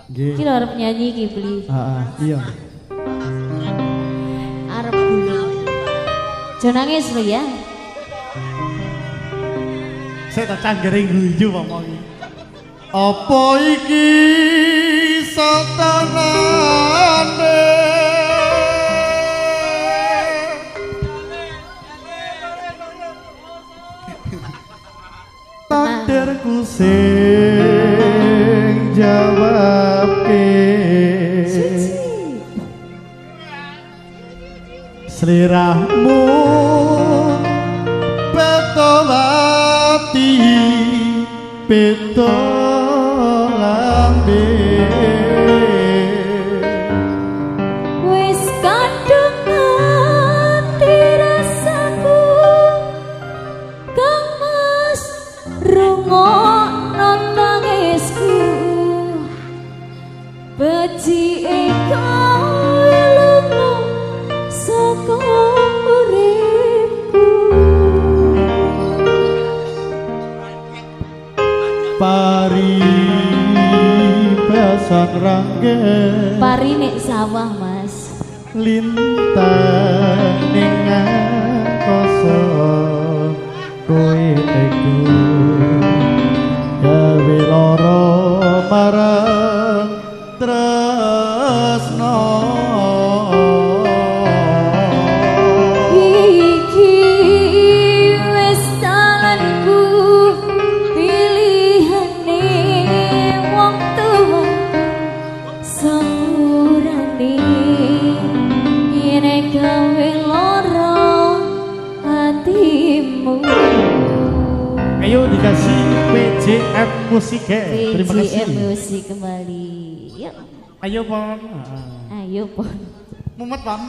Nggih. Iki lho arep nyanyi iki beli. Heeh, iya. Arep bulu. Jangan nangis lho ya. Saya tak canggering guyu ngomongi. Apa iki satanane? Takdirku sing jawabke. Sliramu beto mati beto lambe Wis kadung ati rasaku Kang Mas rungokno tangisku becike kowe lunga saka uripku pari besan rangge pari nek sawah Mas lintang ning koso kowe teku gawe lara marang tresno iki wis talanku pilihane wong tuwa sampurane yen gawe lara hatimu ayo dikasih PJM Musik terima kasih PJM Musik kembali yuk ayo Pon ayo Pon mumet Pon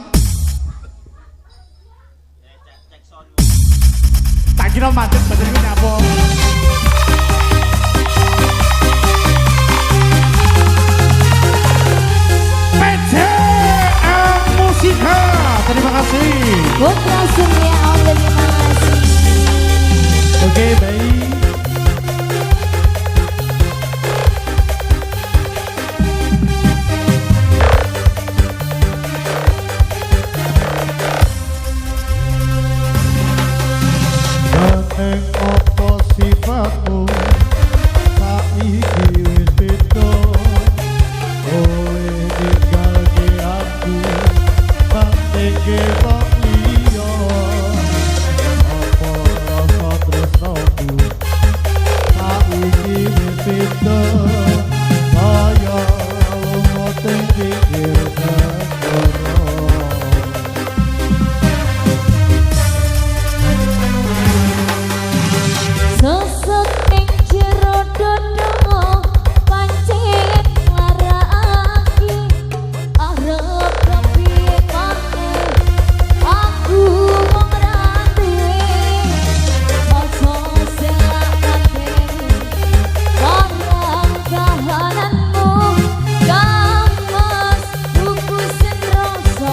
tak kira macet baterainya nyapa PJM Musik terima kasih Putra Surya Allah terima kasih oke baik Neng opo sifatmu saiki wis beda kowe ninggalke aku bandingke wong liya opo rasa tresnaku saiki wis beda kaya lunga teng pinggir negara Sosok ning jero dodo pancen marake arep kepiye maneh aku wong ra duwe ojo selakake larang kahananmu kamas buku sen rasa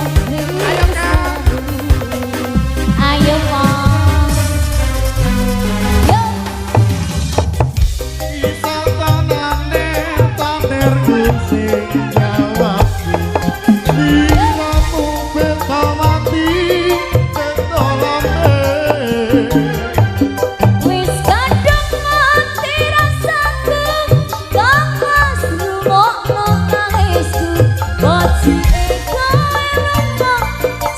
ayo Mas yo Isa tanane takdirku sing jawabku Diramu beta mati beta lambe Wis kadung mati rasaku Kang Mas rungokno tangisku Bocike kowe lunga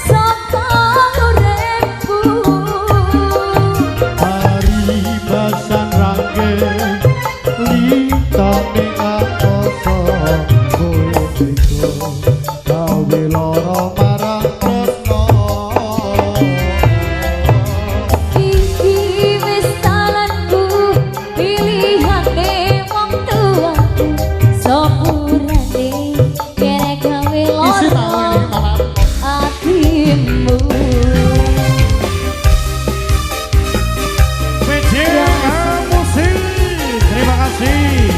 saka uripku Hari basan rangge lintang ning akoso kowe bego gawe lara marang tresno Iki wis talanku pilihane wong tuaku sepurane kene gawe lara hatimu PJM Musik terima kasih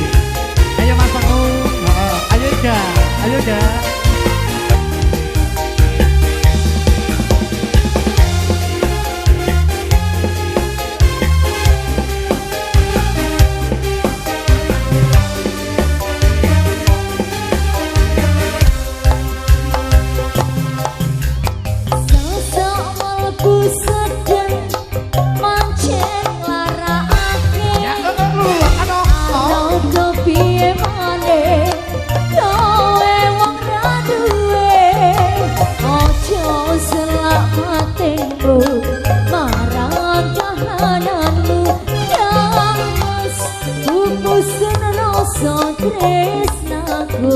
rasa tresnaku.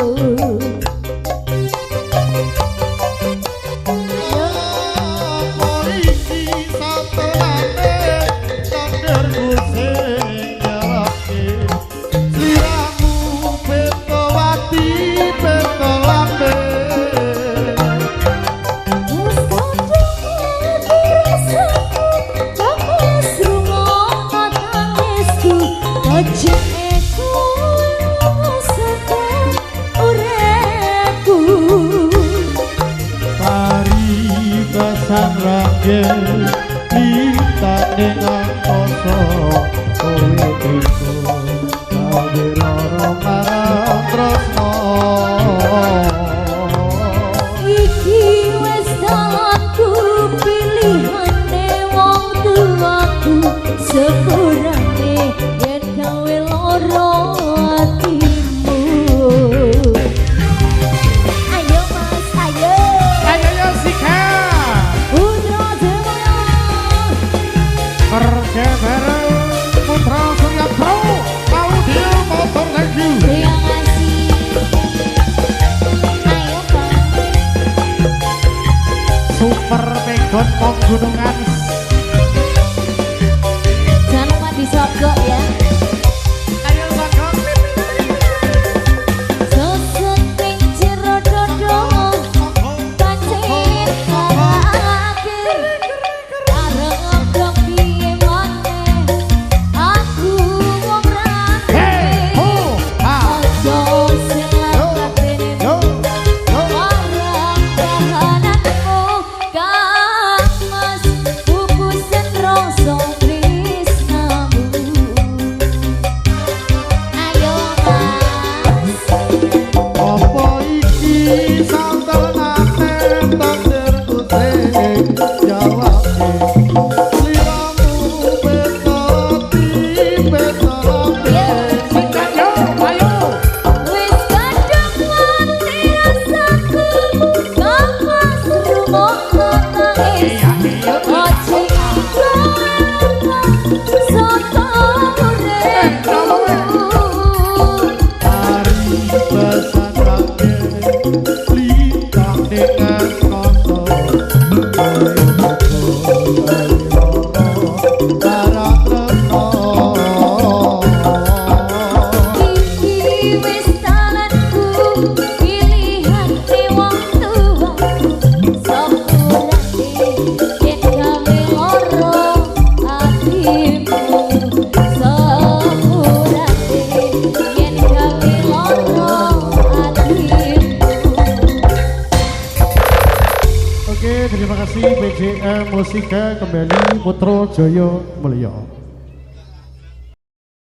Sang rangge kita dengan koso kowe itu gawe loro marang tresno iki wis dalemku pilihane wong tuaku sepurane yen gawe loro atimu. Ayo mas ayo ayo Sika kerja bareng Putra Surya Pro audio motor lagi. Terima kasih. Ayo bang. Super Pegon Pop Gunungan. Jangan lupa disogok ya. Ayo sogok. Seseting jero dodo pancen akhir areng obrok piye maneh aku wong Hey, rame ho, ha, ojo silakan yo, yo. warang kahananmu kang mas pupusen rasa tresnamu. Ayo mas Apa iki santenane takdirku sing jawabke sliramu betoti betolape yo ayo wis kadung mati rasaku kapas rumokno tangis ojo soto uripku. hari pesan rangge lintang dengan koso barang tresno Iki wis talanku pilihane wong tuaku sepurane yen gawe loro atimu sepurane yen gawe loro atimu. Oke, terima kasih BJM Musika kembali Putra Jaya Mulya.